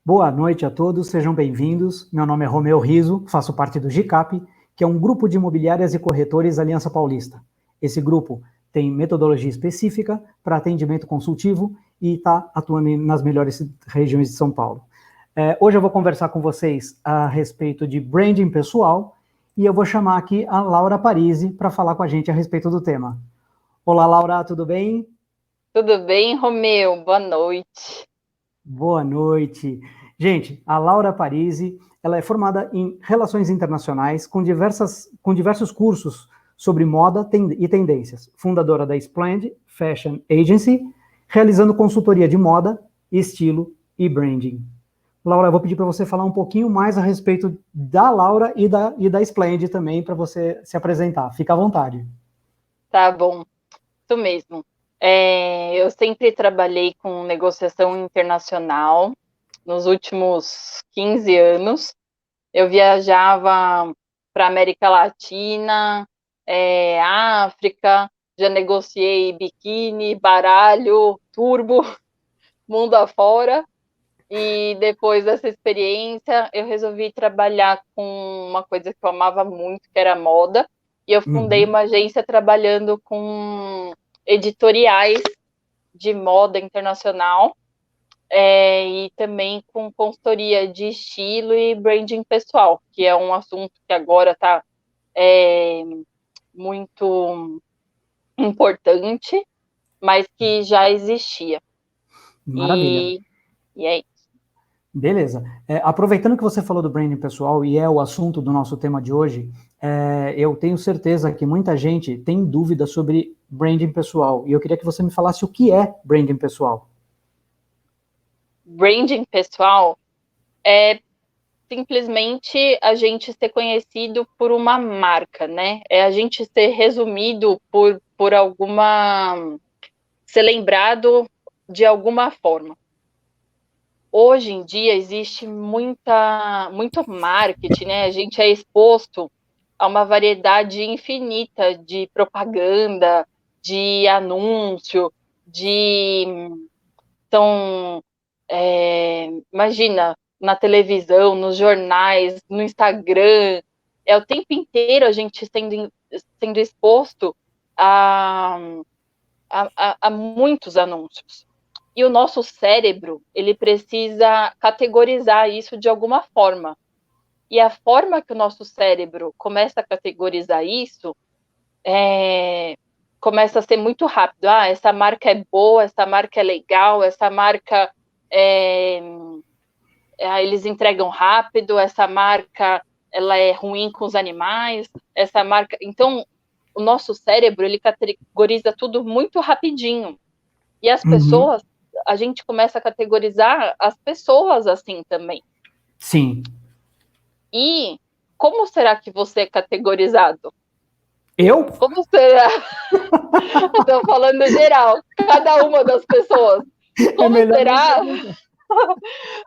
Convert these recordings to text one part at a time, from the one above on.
Boa noite a todos, sejam bem-vindos. Meu nome é Romeu Riso, faço parte do GICAP, que é um grupo de imobiliárias e corretores Aliança Paulista. Esse grupo tem metodologia específica para atendimento consultivo e está atuando nas melhores regiões de São Paulo. Hoje eu vou conversar com vocês a respeito de branding pessoal e eu vou chamar aqui a Laura Parisi para falar com a gente a respeito do tema. Olá, Laura, tudo bem? Tudo bem, Romeu? Boa noite. Boa noite. Gente, a Laura Parisi, ela é formada em Relações Internacionais com diversos cursos sobre moda e tendências. Fundadora da Splend Fashion Agency, realizando consultoria de moda, estilo e branding. Laura, eu vou pedir para você falar um pouquinho mais a respeito da Laura e da Splend também, para você se apresentar. Fica à vontade. Tá bom, isso mesmo. Eu sempre trabalhei com negociação internacional nos últimos 15 anos. Eu viajava para América Latina, África, já negociei biquíni, baralho, turbo, mundo afora. E depois dessa experiência, eu resolvi trabalhar com uma coisa que eu amava muito, que era moda. E eu fundei uma agência trabalhando com editoriais de moda internacional, e também com consultoria de estilo e branding pessoal, que é um assunto que agora está muito importante, mas que já existia. Maravilha. E é isso. Beleza. Aproveitando que você falou do branding pessoal e é o assunto do nosso tema de hoje, eu tenho certeza que muita gente tem dúvida sobre branding pessoal. E eu queria que você me falasse o que é branding pessoal. Branding pessoal é simplesmente a gente ser conhecido por uma marca, né? É a gente ser resumido por alguma... ser lembrado de alguma forma. Hoje em dia existe muito marketing, né? A gente é exposto a uma variedade infinita de propaganda, de anúncio, de... Então, imagina, na televisão, nos jornais, no Instagram, o tempo inteiro a gente sendo exposto a, a muitos anúncios. E o nosso cérebro, ele precisa categorizar isso de alguma forma. E a forma que o nosso cérebro começa a categorizar isso começa a ser muito rápido. Ah, essa marca é boa, essa marca é legal, essa marca eles entregam rápido, essa marca ela é ruim com os animais, essa marca... Então, o nosso cérebro, ele categoriza tudo muito rapidinho. E as Uhum. pessoas, a gente começa a categorizar as pessoas assim também. Sim. E como será que você é categorizado? Eu? Como será? Estou falando geral, cada uma das pessoas. É Como melhor nem será? perguntar.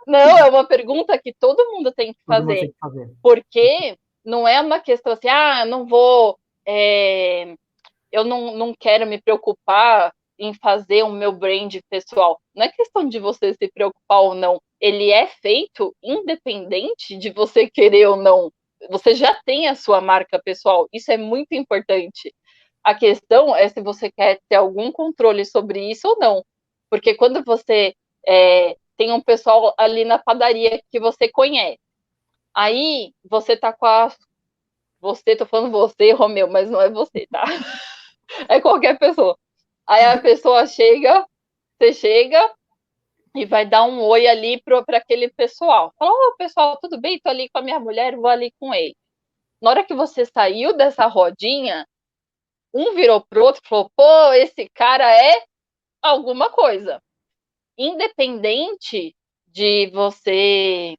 Não, é uma pergunta que todo mundo tem que Todo mundo tem fazer. que fazer. Porque não é uma questão assim, não vou... eu não quero me preocupar em fazer o meu brand pessoal. Não é questão de você se preocupar ou não. Ele é feito independente de você querer ou não. Você já tem a sua marca pessoal. Isso é muito importante. A questão é se você quer ter algum controle sobre isso ou não. Porque quando você tem um pessoal ali na padaria que você conhece, aí você tá com a... Você, tô falando você, Romeu, mas não é você, tá? É qualquer pessoa. Aí a pessoa chega, você chega e vai dar um oi ali para aquele pessoal. Fala, pessoal, tudo bem? Tô ali com a minha mulher, vou ali com ele. Na hora que você saiu dessa rodinha, um virou pro outro e falou, pô, esse cara é alguma coisa. Independente de você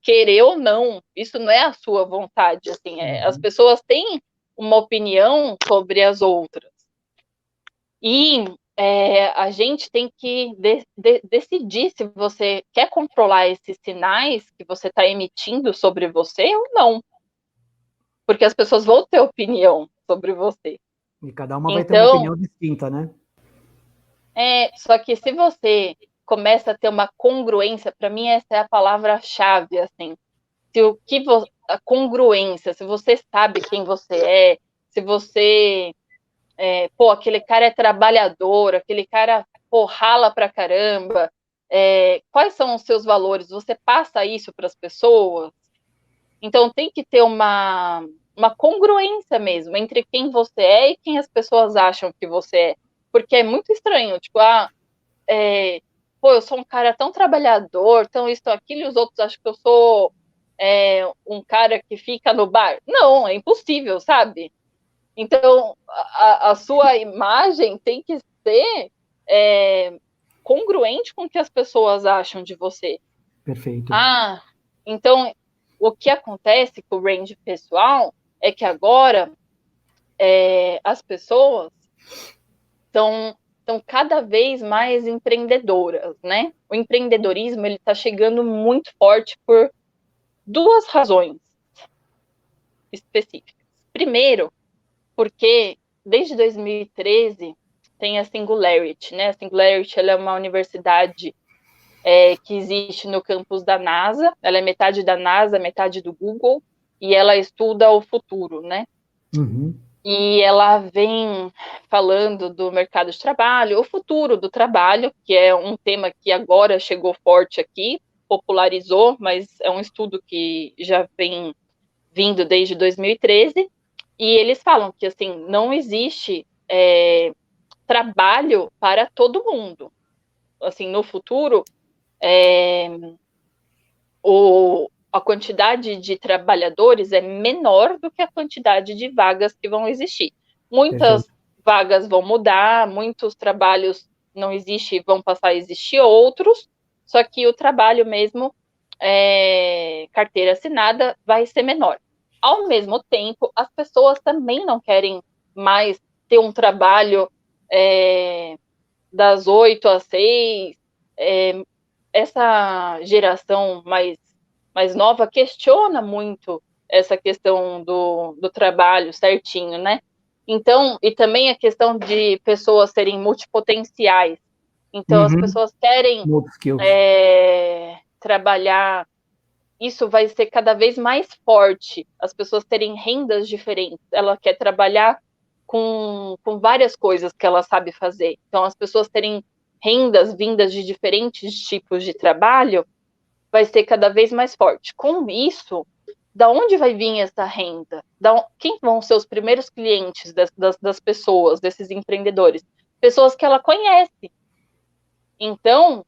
querer ou não, isso não é a sua vontade. Assim, as pessoas têm uma opinião sobre as outras. E a gente tem que decidir se você quer controlar esses sinais que você está emitindo sobre você ou não. Porque as pessoas vão ter opinião sobre você. E cada uma vai ter uma Então, opinião distinta, né? só que se você começa a ter uma congruência, para mim essa é a palavra-chave, assim. A congruência, se você sabe quem você é, se você, aquele cara é trabalhador, aquele cara, rala pra caramba, quais são os seus valores? Você passa isso para as pessoas? Então tem que ter uma congruência mesmo entre quem você é e quem as pessoas acham que você é. Porque é muito estranho, tipo, eu sou um cara tão trabalhador, tão isso, tão aquilo, e os outros acham que eu sou um cara que fica no bar. Não, é impossível, sabe? Então, a sua imagem tem que ser congruente com o que as pessoas acham de você. Perfeito. Então, o que acontece com o brand pessoal é que agora as pessoas estão cada vez mais empreendedoras, né? O empreendedorismo ele está chegando muito forte por duas razões específicas. Primeiro, porque desde 2013 tem a Singularity, né? A Singularity ela é uma universidade que existe no campus da NASA. Ela é metade da NASA, metade do Google, e ela estuda o futuro, né? Uhum. E ela vem falando do mercado de trabalho, o futuro do trabalho, que é um tema que agora chegou forte aqui, popularizou, mas é um estudo que já vem vindo desde 2013, e eles falam que, assim, não existe trabalho para todo mundo. Assim, no futuro, a quantidade de trabalhadores é menor do que a quantidade de vagas que vão existir. Muitas vagas vão mudar, muitos trabalhos não existem, vão passar a existir outros, só que o trabalho mesmo, carteira assinada, vai ser menor. Ao mesmo tempo, as pessoas também não querem mais ter um trabalho das 8 às 6, essa geração mais nova questiona muito essa questão do trabalho certinho, né? Então, e também a questão de pessoas serem multipotenciais. Então, as pessoas querem trabalhar, isso vai ser cada vez mais forte, as pessoas terem rendas diferentes. Ela quer trabalhar com várias coisas que ela sabe fazer. Então, as pessoas terem rendas vindas de diferentes tipos de trabalho vai ser cada vez mais forte. Com isso, da onde vai vir essa renda? Quem vão ser os primeiros clientes das pessoas, desses empreendedores? Pessoas que ela conhece. Então,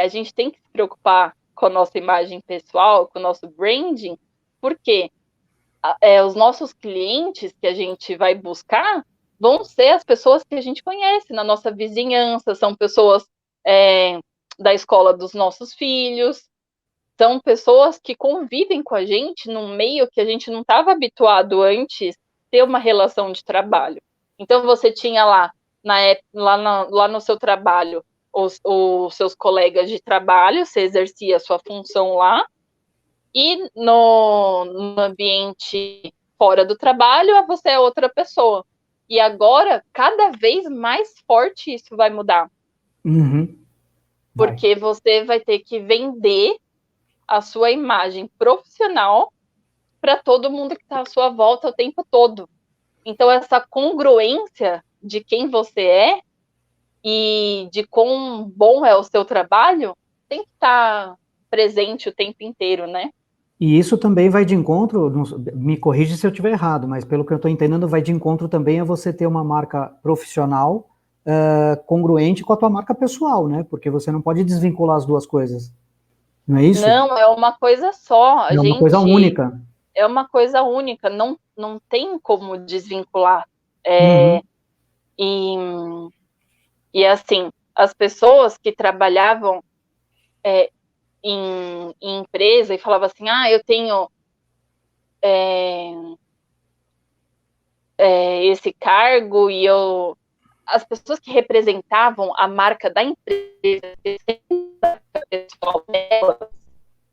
a gente tem que se preocupar com a nossa imagem pessoal, com o nosso branding, porque os nossos clientes que a gente vai buscar vão ser as pessoas que a gente conhece na nossa vizinhança, são pessoas da escola dos nossos filhos, são pessoas que convivem com a gente num meio que a gente não estava habituado antes ter uma relação de trabalho. Então, você tinha lá no seu trabalho os seus colegas de trabalho, você exercia a sua função lá, e no ambiente fora do trabalho, você é outra pessoa. E agora, cada vez mais forte isso vai mudar. Uhum. Porque você vai ter que vender a sua imagem profissional para todo mundo que está à sua volta o tempo todo. Então, essa congruência de quem você é e de quão bom é o seu trabalho tem que estar presente o tempo inteiro, né? E isso também vai de encontro, me corrige se eu estiver errado, mas pelo que eu estou entendendo, vai de encontro também a você ter uma marca profissional congruente com a tua marca pessoal, né? Porque você não pode desvincular as duas coisas, não é isso? Não, é uma coisa só. É uma coisa única. É uma coisa única, não tem como desvincular. Uhum. E assim, as pessoas que trabalhavam em empresa e falavam assim, eu tenho esse cargo e as pessoas que representavam a marca da empresa, pessoal delas,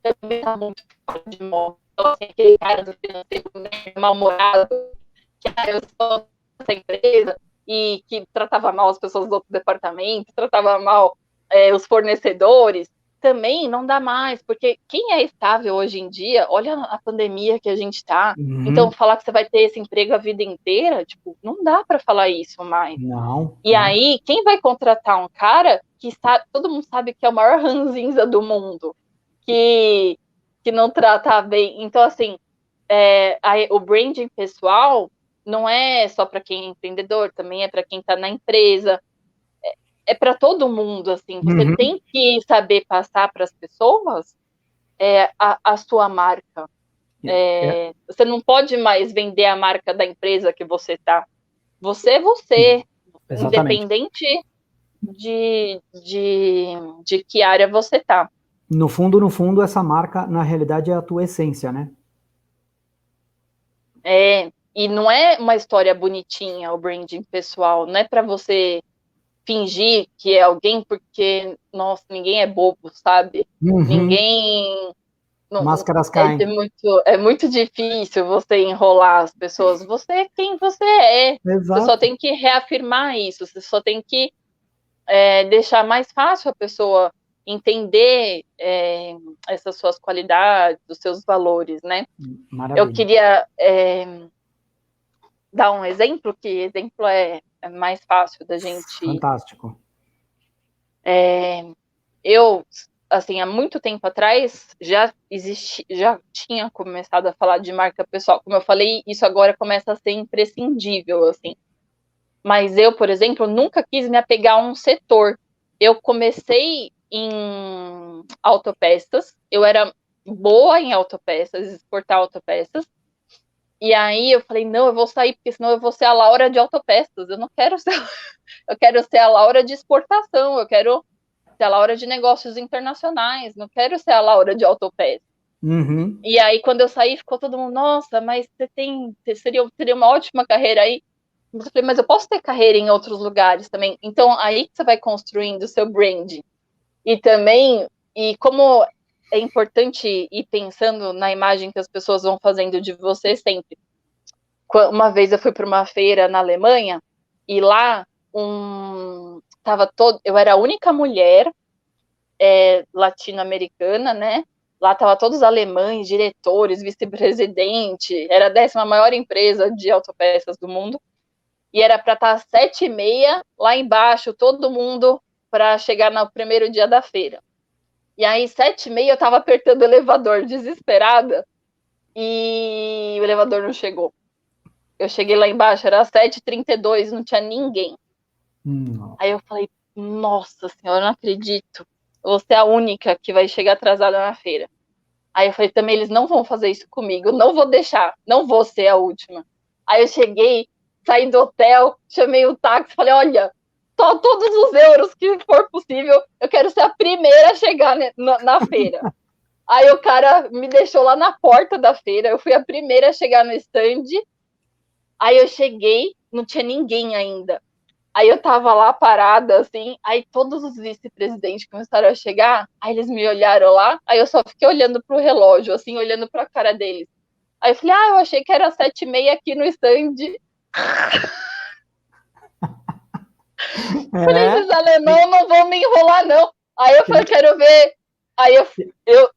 também está muito fora de moda. Então, assim, aquele cara do financeiro mal-humorado, que eu sou dessa empresa, e que tratava mal as pessoas do outro departamento, tratava mal os fornecedores, também não dá mais, porque quem é estável hoje em dia, olha a pandemia que a gente está, então falar que você vai ter esse emprego a vida inteira, tipo, não dá para falar isso mais. Não. E aí, quem vai contratar um cara que todo mundo sabe que é o maior ranzinza do mundo, que não trata bem. Então, assim, o branding pessoal não é só para quem é empreendedor, também é para quem está na empresa, é para todo mundo, assim. Você tem que saber passar para as pessoas a sua marca. Você não pode mais vender a marca da empresa que você está. Você é você, Exatamente. independente de que área você está. No fundo, essa marca, na realidade, é a tua essência, né? E não é uma história bonitinha o branding pessoal, não é para você fingir que é alguém, porque, nossa, ninguém é bobo, sabe? Ninguém... Máscaras caem. É muito difícil você enrolar as pessoas. Você é quem você é. Exato. Você só tem que reafirmar isso. Você só tem que deixar mais fácil a pessoa entender essas suas qualidades, os seus valores, né? Maravilha. Eu queria dar um exemplo, que exemplo é mais fácil da gente... Fantástico. Eu, assim, há muito tempo atrás, já tinha começado a falar de marca pessoal. Como eu falei, isso agora começa a ser imprescindível, assim. Mas eu, por exemplo, nunca quis me apegar a um setor. Eu comecei em autopeças, eu era boa em autopeças, exportar autopeças, e aí eu falei, não, eu vou sair, porque senão eu vou ser a Laura de autopeças, eu não quero ser, eu quero ser a Laura de exportação, eu quero ser a Laura de negócios internacionais, não quero ser a Laura de autopeças. E aí, quando eu saí, ficou todo mundo, nossa, mas seria uma ótima carreira aí. Eu falei, mas eu posso ter carreira em outros lugares também. Então, aí que você vai construindo o seu brand. E também, e como é importante ir pensando na imagem que as pessoas vão fazendo de você sempre. Uma vez eu fui para uma feira na Alemanha, e lá eu era a única mulher latino-americana, né? Lá tava todos alemães, diretores, vice-presidente, era a 10ª maior empresa de autopeças do mundo. E era para estar às 7h30 lá embaixo, todo mundo, para chegar no primeiro dia da feira. E aí, 7h30, eu estava apertando o elevador, desesperada, e o elevador não chegou. Eu cheguei lá embaixo, era às 7h32, não tinha ninguém. Aí eu falei, nossa senhora, eu não acredito. Você é a única que vai chegar atrasada na feira. Aí eu falei, também eles não vão fazer isso comigo, não vou deixar, não vou ser a última. Aí eu cheguei, saí do hotel, chamei o táxi, falei, olha, só todos os euros que for possível, eu quero ser a primeira a chegar na feira. Aí o cara me deixou lá na porta da feira, eu fui a primeira a chegar no stand. Aí eu cheguei, não tinha ninguém ainda. Aí eu tava lá parada, assim, aí todos os vice-presidentes começaram a chegar, aí eles me olharam lá, aí eu só fiquei olhando pro relógio, assim, olhando pra cara deles. Aí eu falei, eu achei que era 7h30 aqui no stand. Falei, esses alemão não vão me enrolar, não. Aí eu falei, quero ver. Aí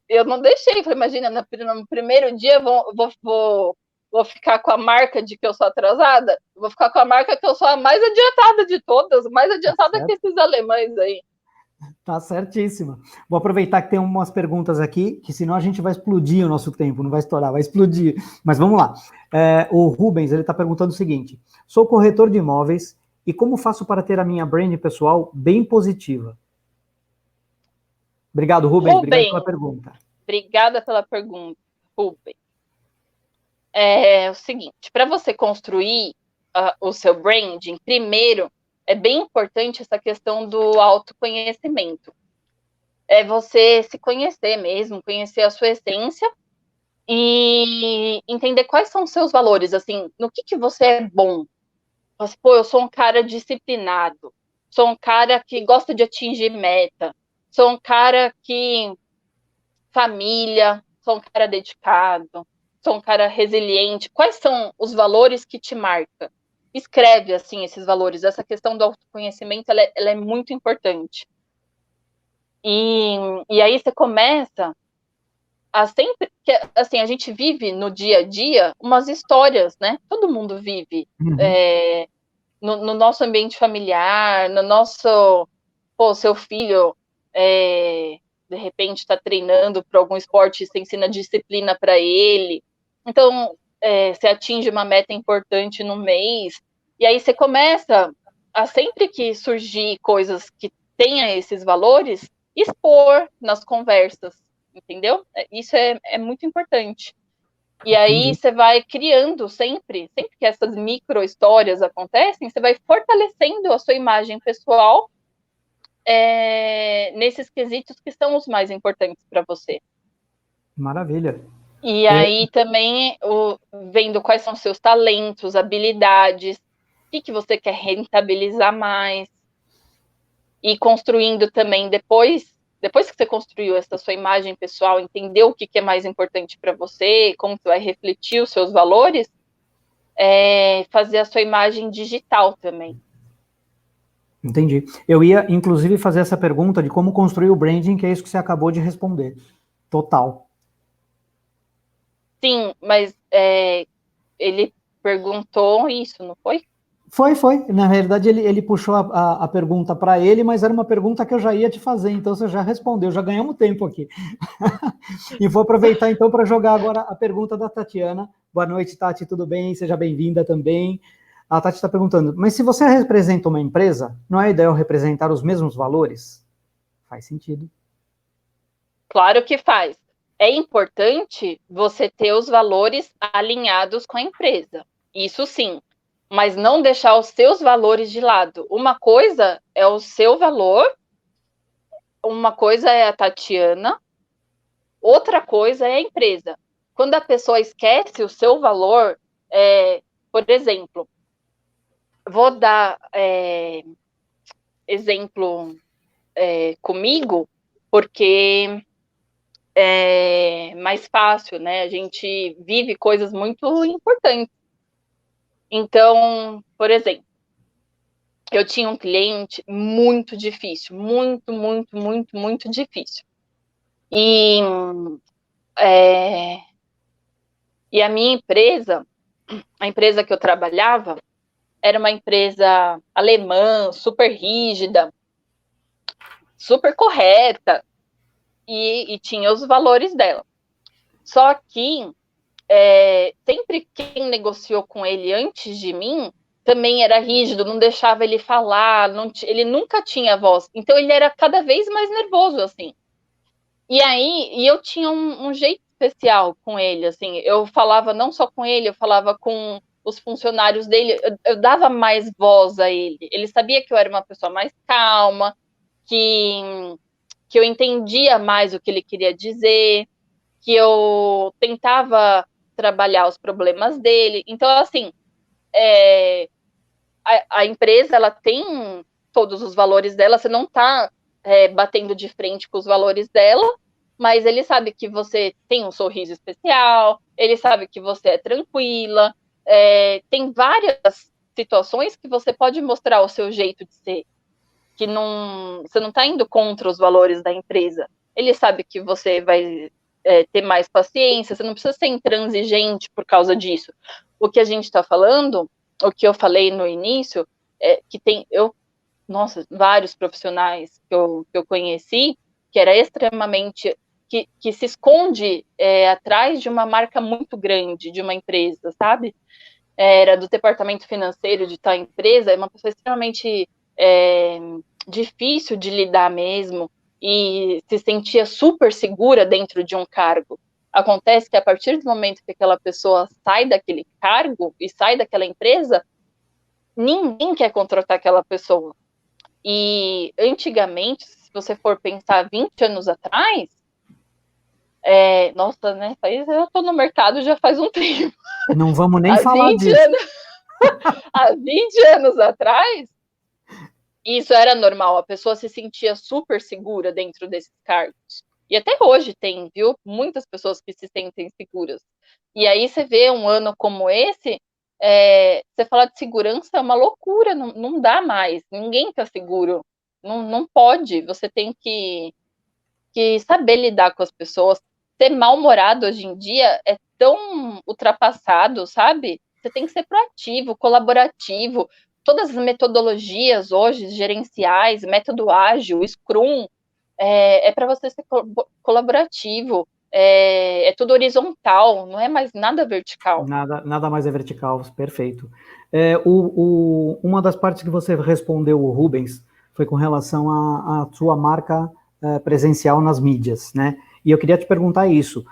eu não deixei, falei, imagina, no primeiro dia vou ficar com a marca de que eu sou atrasada, vou ficar com a marca que eu sou a mais adiantada de todas, mais adiantada que esses alemães aí. Tá certíssima. Vou aproveitar que tem umas perguntas aqui, que senão a gente vai explodir o nosso tempo, não vai estourar, vai explodir. Mas vamos lá. O Rubens, ele está perguntando o seguinte, sou corretor de imóveis e como faço para ter a minha brand pessoal bem positiva? Obrigado, Rubens. Obrigado pela pergunta. Obrigada pela pergunta, Rubens. É o seguinte, para você construir o seu branding, primeiro, é bem importante essa questão do autoconhecimento. É você se conhecer mesmo, conhecer a sua essência e entender quais são os seus valores, assim, no que você é bom. Pô, eu sou um cara disciplinado, sou um cara que gosta de atingir meta, sou um cara que... família, sou um cara dedicado, sou um cara resiliente. Quais são os valores que te marcam? escreve, assim, esses valores. Essa questão do autoconhecimento, ela é muito importante. E aí você começa a sempre... Que, assim, a gente vive no dia a dia umas histórias, né? Todo mundo vive. No nosso ambiente familiar, no nosso... Pô, seu filho, de repente, está treinando para algum esporte, você ensina disciplina para ele. Então, você atinge uma meta importante no mês, e aí você começa a, sempre que surgir coisas que tenha esses valores, expor nas conversas, entendeu? Isso é muito importante. E aí você vai criando sempre que essas micro histórias acontecem, você vai fortalecendo a sua imagem pessoal nesses quesitos que são os mais importantes para você. Maravilha. E aí também vendo quais são seus talentos, habilidades, o que você quer rentabilizar mais, e construindo também depois que você construiu essa sua imagem pessoal, entendeu o que é mais importante para você, como você vai refletir os seus valores, fazer a sua imagem digital também. Entendi. Eu ia, inclusive, fazer essa pergunta de como construir o branding, que é isso que você acabou de responder. Total. Sim, mas ele perguntou isso, não foi? Foi. Na verdade, ele puxou a pergunta para ele, mas era uma pergunta que eu já ia te fazer, então você já respondeu, já ganhamos tempo aqui. E vou aproveitar então para jogar agora a pergunta da Tatiana. Boa noite, Tati, tudo bem? Seja bem-vinda também. A Tati está perguntando, mas se você representa uma empresa, não é ideal representar os mesmos valores? Faz sentido. Claro que faz. É importante você ter os valores alinhados com a empresa. Isso sim. Mas não deixar os seus valores de lado. Uma coisa é o seu valor, uma coisa é a Tatiana, outra coisa é a empresa. Quando a pessoa esquece o seu valor, por exemplo, vou dar exemplo comigo, porque é mais fácil, né? A gente vive coisas muito importantes. Então, por exemplo, eu tinha um cliente muito difícil, muito difícil. E a minha empresa, a empresa que eu trabalhava, era uma empresa alemã, super rígida, super correta, e tinha os valores dela. Só que sempre quem negociou com ele antes de mim também era rígido, não deixava ele falar, ele nunca tinha voz. Então ele era cada vez mais nervoso, assim. E eu tinha um jeito especial com ele, assim. Eu falava não só com ele, eu falava com os funcionários dele, eu dava mais voz a ele. Ele sabia que eu era uma pessoa mais calma, que eu entendia mais o que ele queria dizer, que eu tentava trabalhar os problemas dele. Então, assim, a empresa, ela tem todos os valores dela, você não está batendo de frente com os valores dela, mas ele sabe que você tem um sorriso especial, ele sabe que você é tranquila, tem várias situações que você pode mostrar o seu jeito de ser, que você não está indo contra os valores da empresa. Ele sabe que você vai ter mais paciência, você não precisa ser intransigente por causa disso. O que a gente está falando, o que eu falei no início, que tem vários profissionais que eu conheci, que era extremamente, que se esconde atrás de uma marca muito grande, de uma empresa, sabe? Era do departamento financeiro de tal empresa, é uma pessoa extremamente difícil de lidar mesmo, e se sentia super segura dentro de um cargo. Acontece que a partir do momento que aquela pessoa sai daquele cargo e sai daquela empresa, ninguém quer contratar aquela pessoa. E antigamente, se você for pensar 20 anos atrás, nossa, né? Eu tô no mercado já faz um tempo. Não vamos nem falar disso. Há 20 anos atrás, isso era normal, a pessoa se sentia super segura dentro desses cargos. E até hoje tem, viu? Muitas pessoas que se sentem seguras. E aí você vê um ano como esse, você falar de segurança é uma loucura, não dá mais, ninguém está seguro, não pode, você tem que saber lidar com as pessoas. Ser mal-humorado hoje em dia é tão ultrapassado, sabe? Você tem que ser proativo, colaborativo. Todas as metodologias hoje, gerenciais, método ágil, Scrum, para você ser colaborativo. É tudo horizontal, não é mais nada vertical. Nada mais é vertical, perfeito. Uma das partes que você respondeu, o Rubens, foi com relação à sua marca presencial nas mídias, né? E eu queria te perguntar isso.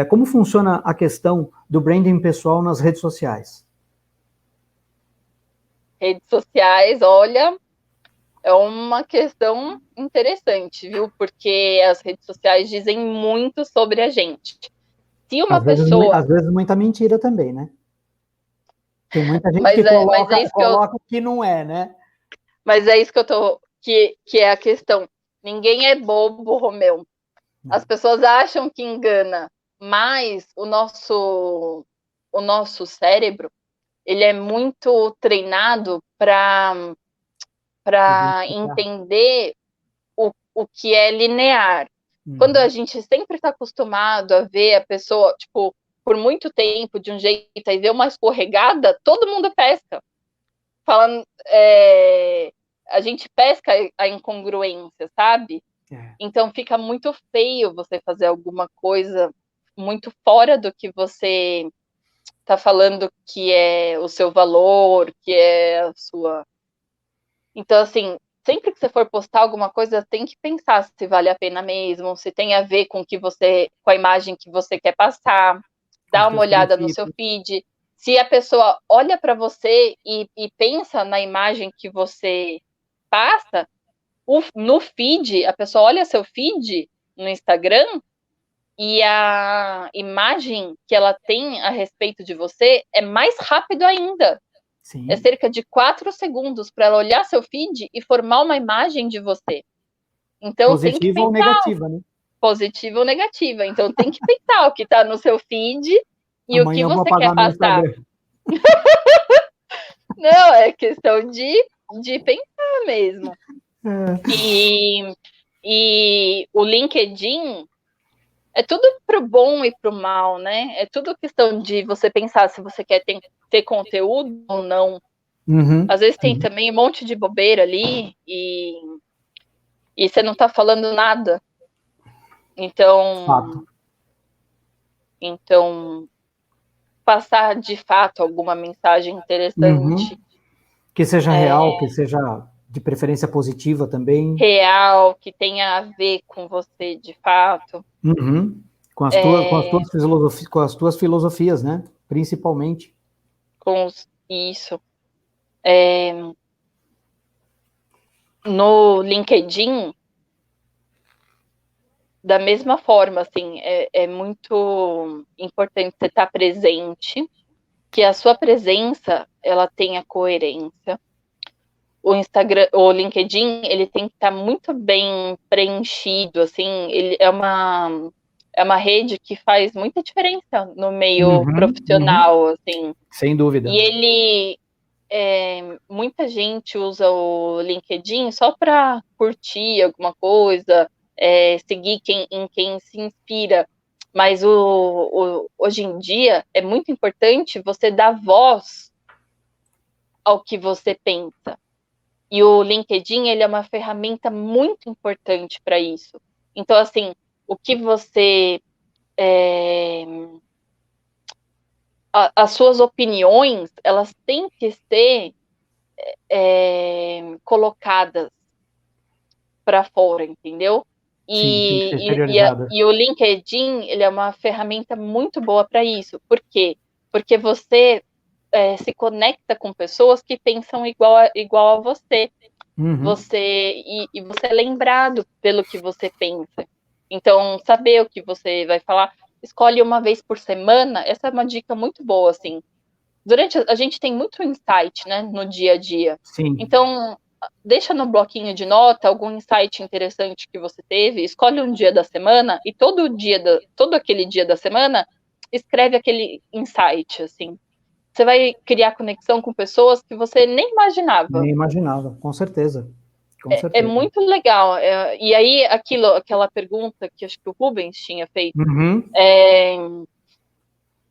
Como funciona a questão do branding pessoal nas redes sociais? Redes sociais, olha, é uma questão interessante, viu? Porque as redes sociais dizem muito sobre a gente. Se uma pessoa... Às vezes muita mentira também, né? Tem muita gente que coloca o que não é, né? Mas é isso que eu tô... Que é a questão. Ninguém é bobo, Romeu. As pessoas acham que engana, mas o nosso cérebro, ele é muito treinado para entender o que é linear. Quando a gente sempre está acostumado a ver a pessoa, tipo, por muito tempo de um jeito e ver uma escorregada, todo mundo pesca. Falando, a gente pesca a incongruência, sabe? Então fica muito feio você fazer alguma coisa muito fora do que você está falando que é o seu valor, que é a sua... Então, assim, sempre que você for postar alguma coisa, tem que pensar se vale a pena mesmo, se tem a ver com com a imagem que você quer passar, dá uma olhada no seu feed. Se a pessoa olha para você e pensa na imagem que você passa, no feed, a pessoa olha seu feed no Instagram e a imagem que ela tem a respeito de você é mais rápido ainda. Sim. É cerca de 4 segundos para ela olhar seu feed e formar uma imagem de você. Então, positiva tem que pensar, ou negativa, né? Positiva ou negativa. Então, tem que pensar o que está no seu feed e amanhã o que você quer passar. Não, é questão de pensar mesmo. E o LinkedIn é tudo pro bom e pro mal, né? É tudo questão de você pensar se você quer ter conteúdo ou não. Uhum, às vezes tem também um monte de bobeira ali e você não tá falando nada. Então passar de fato alguma mensagem interessante. Uhum. Que seja real, que seja de preferência positiva também. Real, que tenha a ver com você de fato. Uhum. Com as tuas filosofias, né? Principalmente. Isso. No LinkedIn, da mesma forma, assim, é muito importante você estar presente, que a sua presença, ela tenha coerência. O Instagram, o LinkedIn, ele tem que estar muito bem preenchido, assim, ele é uma rede que faz muita diferença no meio profissional, assim. Sem dúvida. E ele, muita gente usa o LinkedIn só para curtir alguma coisa, seguir em quem se inspira. Mas hoje em dia é muito importante você dar voz ao que você pensa. E o LinkedIn, ele é uma ferramenta muito importante para isso. Então, assim, o que você... as suas opiniões, elas têm que ser colocadas para fora, entendeu? E o LinkedIn, ele é uma ferramenta muito boa para isso. Por quê? Porque você se conecta com pessoas que pensam igual a você. Você é lembrado pelo que você pensa. Então, saber o que você vai falar, escolhe uma vez por semana. Essa é uma dica muito boa, assim. A gente tem muito insight, né, no dia a dia. Sim. Então, deixa no bloquinho de nota algum insight interessante que você teve, escolhe um dia da semana e todo aquele dia da semana escreve aquele insight, assim. você vai criar conexão com pessoas que você nem imaginava. Nem imaginava, com certeza. Com É certeza. muito legal. E aí, aquela pergunta que acho que o Rubens tinha feito,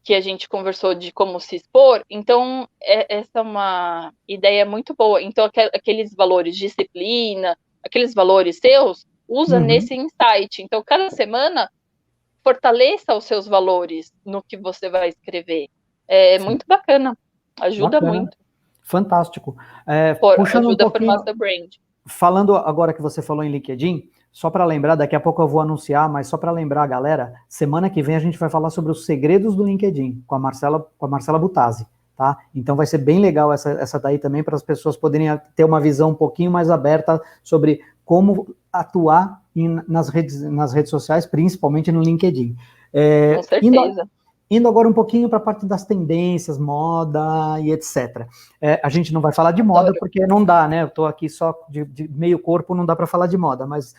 que a gente conversou de como se expor, então essa é uma ideia muito boa. Então, aqueles valores, disciplina, aqueles valores seus, usa nesse insight. Então, cada semana, fortaleça os seus valores no que você vai escrever. É Sim. Muito bacana. Ajuda Bacana. muito. Fantástico. Puxando Ajuda um pouquinho, a formar seu brand. falando agora que você falou em LinkedIn, só para lembrar, daqui a pouco eu vou anunciar, mas só para lembrar a galera, semana que vem a gente vai falar sobre os segredos do LinkedIn com a Marcela Butazzi, tá? Então vai ser bem legal essa daí também para as pessoas poderem ter uma visão um pouquinho mais aberta sobre como atuar nas redes sociais, principalmente no LinkedIn. Com certeza. Indo agora um pouquinho para a parte das tendências, moda e etc. A gente não vai falar de moda porque não dá, né? Eu estou aqui só de meio corpo, não dá para falar de moda, mas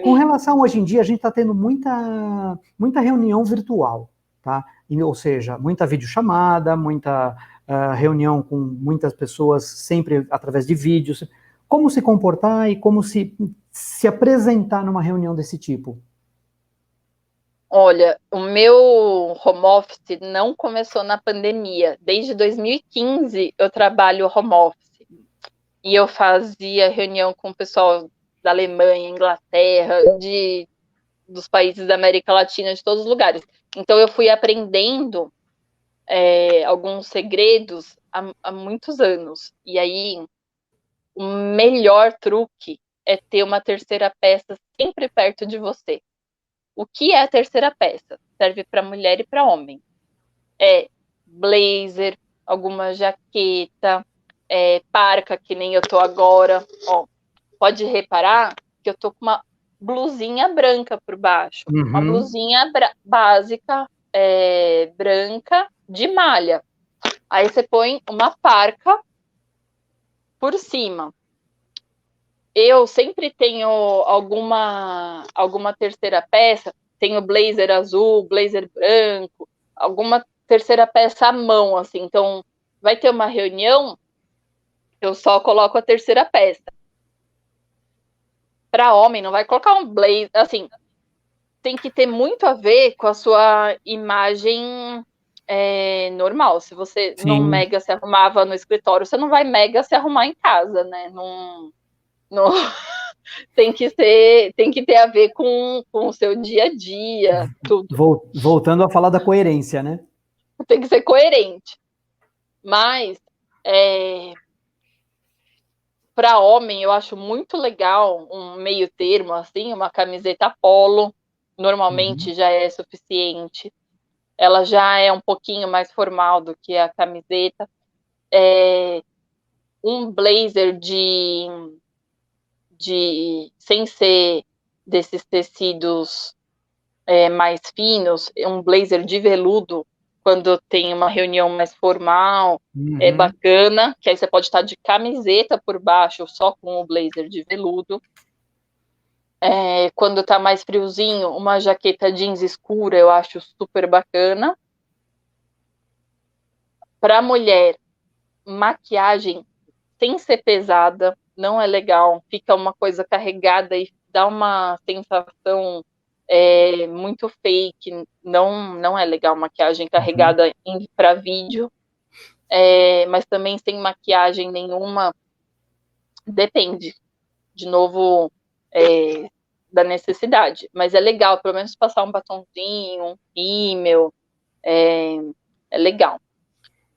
com relação hoje em dia, a gente está tendo muita reunião virtual, tá? Ou seja, muita videochamada, muita reunião com muitas pessoas, sempre através de vídeos. Como se comportar e como se apresentar numa reunião desse tipo? Olha, o meu home office não começou na pandemia. Desde 2015 eu trabalho home office. E eu fazia reunião com o pessoal da Alemanha, Inglaterra, dos países da América Latina, de todos os lugares. Então eu fui aprendendo alguns segredos há muitos anos. E aí, o melhor truque é ter uma terceira peça sempre perto de você. O que é a terceira peça? Serve para mulher e para homem. É blazer, alguma jaqueta, parca, que nem eu tô agora. Ó, pode reparar que eu tô com uma blusinha branca por baixo. Uma blusinha básica, branca, de malha. Aí você põe uma parca por cima. Eu sempre tenho alguma terceira peça, tenho blazer azul, blazer branco, alguma terceira peça à mão, assim. Então, vai ter uma reunião, eu só coloco a terceira peça. Para homem, não vai colocar um blazer, assim, tem que ter muito a ver com a sua imagem normal. Se você não mega se arrumava no escritório, você não vai mega se arrumar em casa, né? Não tem que ter a ver com o seu dia a dia, tudo. Voltando a falar da coerência, né? Tem que ser coerente. Mas, para homem, eu acho muito legal um meio termo, assim, uma camiseta polo, normalmente já é suficiente. Ela já é um pouquinho mais formal do que a camiseta. Um blazer sem ser desses tecidos mais finos, um blazer de veludo, quando tem uma reunião mais formal, é bacana, que aí você pode estar de camiseta por baixo, só com o blazer de veludo. Quando tá mais friozinho, uma jaqueta jeans escura, eu acho super bacana. Para mulher, maquiagem sem ser pesada, não é legal, fica uma coisa carregada e dá uma sensação muito fake, não é legal maquiagem carregada para vídeo, mas também sem maquiagem nenhuma, depende, de novo, da necessidade, mas é legal, pelo menos passar um batonzinho, um rímel, é legal.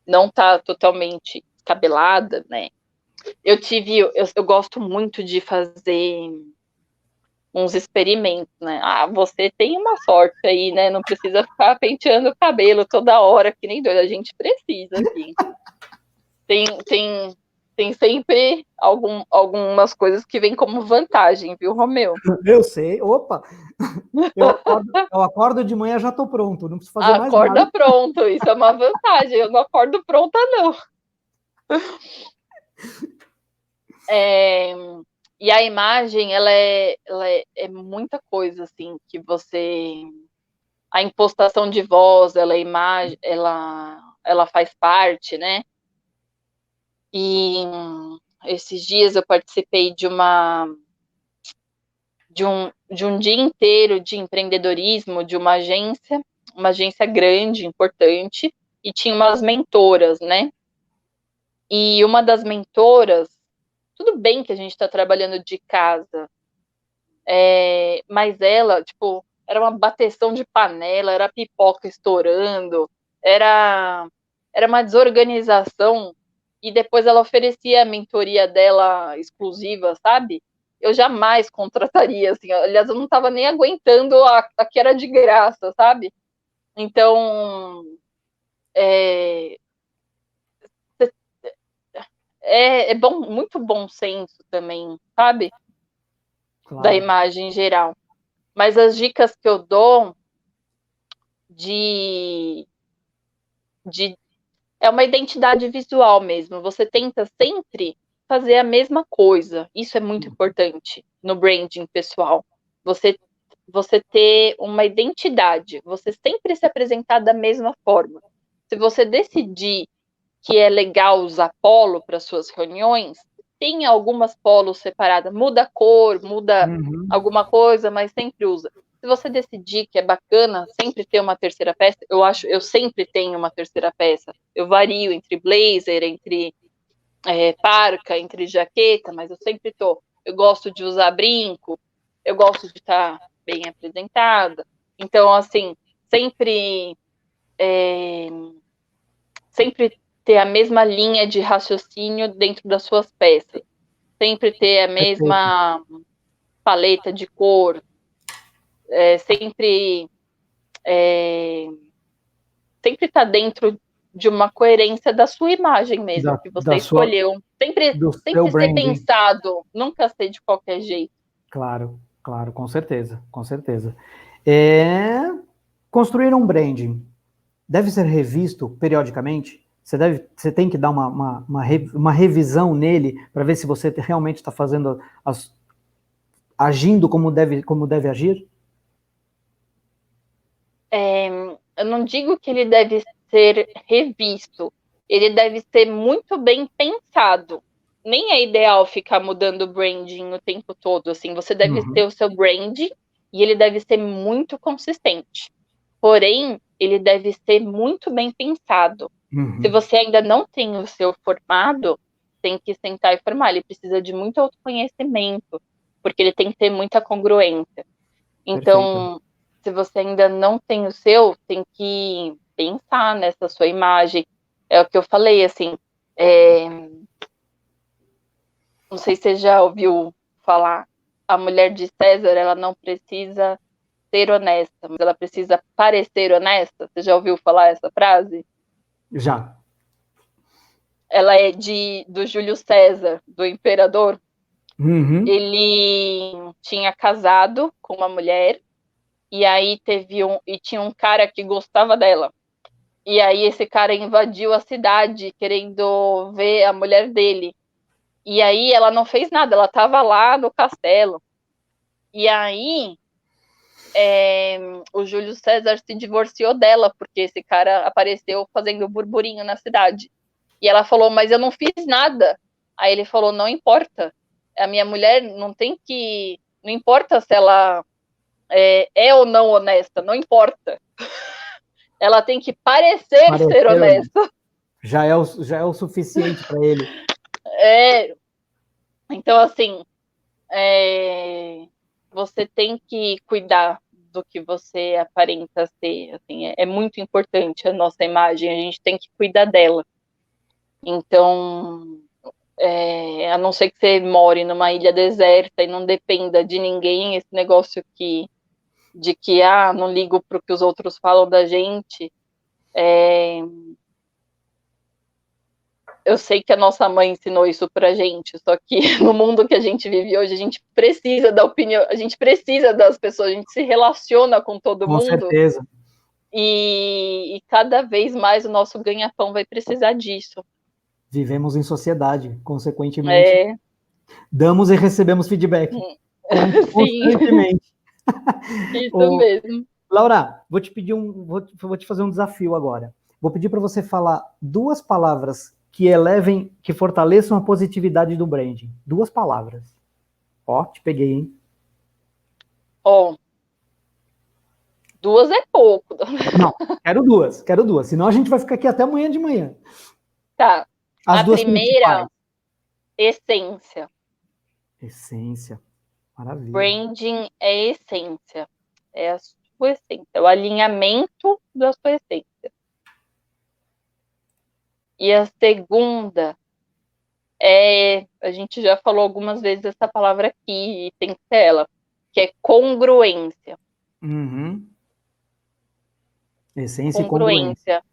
Não tá totalmente descabelada, né? Eu gosto muito de fazer uns experimentos, né? Você tem uma sorte aí, né? Não precisa ficar penteando o cabelo toda hora, que nem doido. A gente precisa, assim. Tem sempre algumas coisas que vêm como vantagem, viu, Romeu? Eu sei. Opa! Eu acordo de manhã, já estou pronto. Não preciso fazer mais nada. Acorda pronto, isso é uma vantagem. Eu não acordo pronta, não. E a imagem, ela é muita coisa, assim, que você... A impostação de voz, ela ela faz parte, né? E esses dias eu participei de um dia inteiro de empreendedorismo de uma agência grande, importante, e tinha umas mentoras, né? E uma das mentoras, tudo bem que a gente está trabalhando de casa, mas ela, tipo, era uma bateção de panela, era pipoca estourando, era uma desorganização, e depois ela oferecia a mentoria dela exclusiva, sabe? Eu jamais contrataria, assim, aliás, eu não estava nem aguentando a que era de graça, sabe? Então, é bom, muito bom senso também, sabe? Da Claro. imagem em geral. Mas as dicas que eu dou de é uma identidade visual mesmo. Você tenta sempre fazer a mesma coisa. Isso é muito importante no branding pessoal. Você ter uma identidade, você sempre se apresentar da mesma forma. Se você decidir que é legal usar polo para suas reuniões, tem algumas polos separadas, muda a cor, muda alguma coisa, mas sempre usa. Se você decidir que é bacana sempre ter uma terceira peça, eu sempre tenho uma terceira peça. Eu vario entre blazer, entre parca, entre jaqueta, mas eu sempre tô. Eu gosto de usar brinco, eu gosto de estar bem apresentada. Então, assim, sempre ter a mesma linha de raciocínio dentro das suas peças. Sempre ter a Perfeito. mesma paleta de cor, sempre estar dentro de uma coerência da sua imagem mesmo, que você escolheu. Do seu Sempre ser branding. pensado, nunca ser de qualquer jeito. Claro, claro, com certeza, com certeza. Construir um branding deve ser revisto periodicamente? Você tem que dar uma revisão nele para ver se você realmente está fazendo agindo como deve agir? Eu não digo que ele deve ser revisto, ele deve ser muito bem pensado. Nem é ideal ficar mudando o branding o tempo todo, assim, você deve ter o seu branding e ele deve ser muito consistente. Porém, ele deve ser muito bem pensado. Se você ainda não tem o seu formado, tem que sentar e formar. Ele precisa de muito autoconhecimento, porque ele tem que ter muita congruência. Perfeito. Então, se você ainda não tem o seu, tem que pensar nessa sua imagem. É o que eu falei, assim, não sei se você já ouviu falar, a mulher de César, ela não precisa ser honesta, mas ela precisa parecer honesta. Você já ouviu falar essa frase? Já. Ela é do Júlio César, do imperador. Ele tinha casado com uma mulher e aí tinha um cara que gostava dela. E aí esse cara invadiu a cidade querendo ver a mulher dele. E aí ela não fez nada, ela estava lá no castelo. E aí o Júlio César se divorciou dela, porque esse cara apareceu fazendo burburinho na cidade. E ela falou, mas eu não fiz nada. Aí ele falou, não importa. A minha mulher não tem que... Não importa se ela ou não honesta, não importa. Ela tem que parecer ser honesta. Já é o suficiente para ele. Então, assim, você tem que cuidar do que você aparenta ser. Assim, é muito importante a nossa imagem, a gente tem que cuidar dela. Então, a não ser que você more numa ilha deserta e não dependa de ninguém, esse negócio de que não ligo para o que os outros falam da gente. Eu sei que a nossa mãe ensinou isso pra gente, só que no mundo que a gente vive hoje, a gente precisa da opinião, a gente precisa das pessoas, a gente se relaciona com todo Com mundo. certeza. E cada vez mais o nosso ganha-pão vai precisar disso. Vivemos em sociedade, consequentemente, damos e recebemos feedback constantemente. Isso mesmo. Laura, vou te fazer um desafio agora. vou pedir para você falar 2 palavras que elevem, que fortaleçam a positividade do branding. 2 palavras. Ó, te peguei, hein? Ó, 2 é pouco. Não, quero duas. Senão a gente vai ficar aqui até amanhã de manhã. Tá. As A 2 primeira, principais. essência. Essência. Maravilha. Branding é essência. É a sua essência, é o alinhamento da sua essência. E a segunda a gente já falou algumas vezes essa palavra aqui, e tem que ser ela, que é congruência. Uhum. Essência e congruência. Congruência,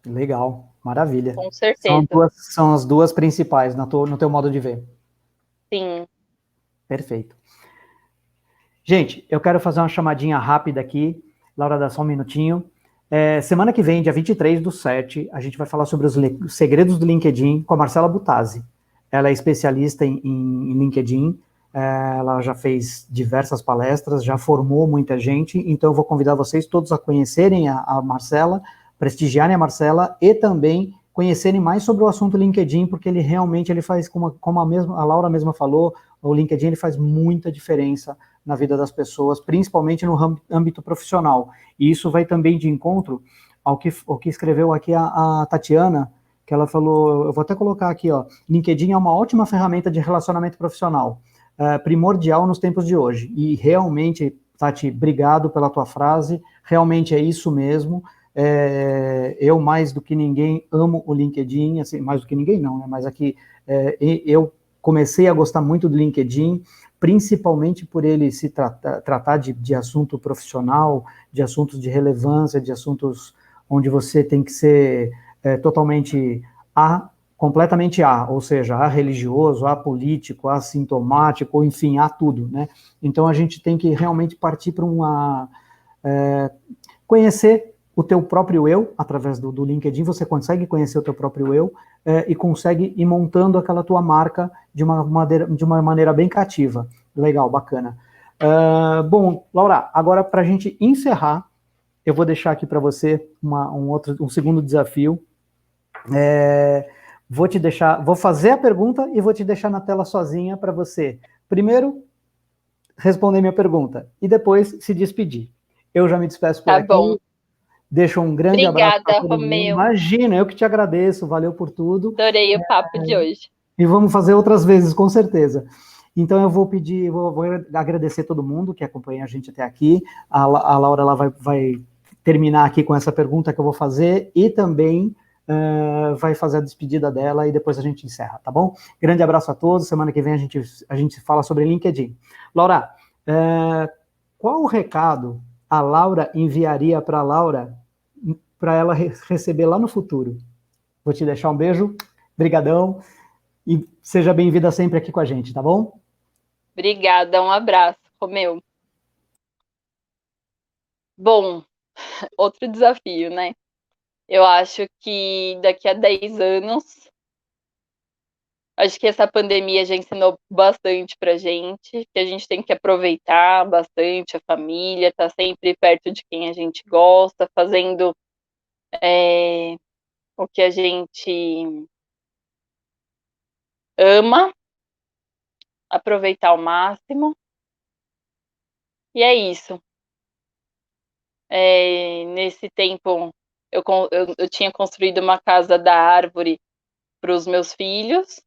Legal, maravilha. com certeza. São as 2 principais no teu modo de ver. Sim. Perfeito. Gente, eu quero fazer uma chamadinha rápida aqui. Laura, dá só um minutinho. Semana que vem, dia 23/7, a gente vai falar sobre os segredos do LinkedIn com a Marcela Butazzi. Ela é especialista em LinkedIn, ela já fez diversas palestras, já formou muita gente, então eu vou convidar vocês todos a conhecerem a Marcela, prestigiarem a Marcela e também conhecerem mais sobre o assunto LinkedIn, porque ele realmente faz, como a Laura mesma falou, o LinkedIn ele faz muita diferença na vida das pessoas, principalmente no âmbito profissional. E isso vai também de encontro ao que escreveu aqui a Tatiana, que ela falou, eu vou até colocar aqui, ó, LinkedIn é uma ótima ferramenta de relacionamento profissional, primordial nos tempos de hoje. E realmente, Tati, obrigado pela tua frase, realmente é isso mesmo. Eu, mais do que ninguém, amo o LinkedIn, assim, mais do que ninguém não, né? Mas aqui, eu comecei a gostar muito do LinkedIn, principalmente por ele se tratar de assunto profissional, de assuntos de relevância, de assuntos onde você tem que ser totalmente completamente ou seja, religioso, político, assintomático, enfim, tudo, né? Então a gente tem que realmente partir para conhecer o teu próprio eu, através do LinkedIn, você consegue conhecer o teu próprio eu e consegue ir montando aquela tua marca de uma maneira bem cativa. Legal, bacana. Bom, Laura, agora para a gente encerrar, eu vou deixar aqui para você um segundo desafio. Vou fazer a pergunta e vou te deixar na tela sozinha para você, primeiro, responder minha pergunta e depois se despedir. Eu já me despeço por Tá aqui. bom. Deixo um grande abraço para Obrigada, todo mundo. Romeu. Imagina, eu que te agradeço, valeu por tudo. Adorei o papo de hoje. E vamos fazer outras vezes, com certeza. Então eu vou pedir, vou agradecer todo mundo que acompanha a gente até aqui. A Laura ela vai terminar aqui com essa pergunta que eu vou fazer e também vai fazer a despedida dela e depois a gente encerra, tá bom? Grande abraço a todos. Semana que vem a gente fala sobre LinkedIn. Laura, qual o recado a Laura enviaria para a Laura para ela receber lá no futuro? Vou te deixar um beijo, brigadão, e seja bem-vinda sempre aqui com a gente, tá bom? Obrigada, um abraço, Romeu. Bom, outro desafio, né? Eu acho que daqui a 10 anos, acho que essa pandemia já ensinou bastante pra gente, que a gente tem que aproveitar bastante a família, estar sempre perto de quem a gente gosta, fazendo o que a gente ama, aproveitar ao máximo. E é isso. Nesse tempo, eu tinha construído uma casa da árvore para os meus filhos,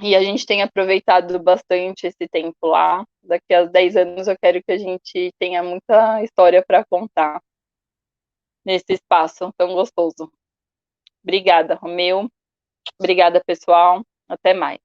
e a gente tem aproveitado bastante esse tempo lá. Daqui a 10 anos eu quero que a gente tenha muita história para contar nesse espaço tão gostoso. Obrigada, Romeu. Obrigada, pessoal. Até mais.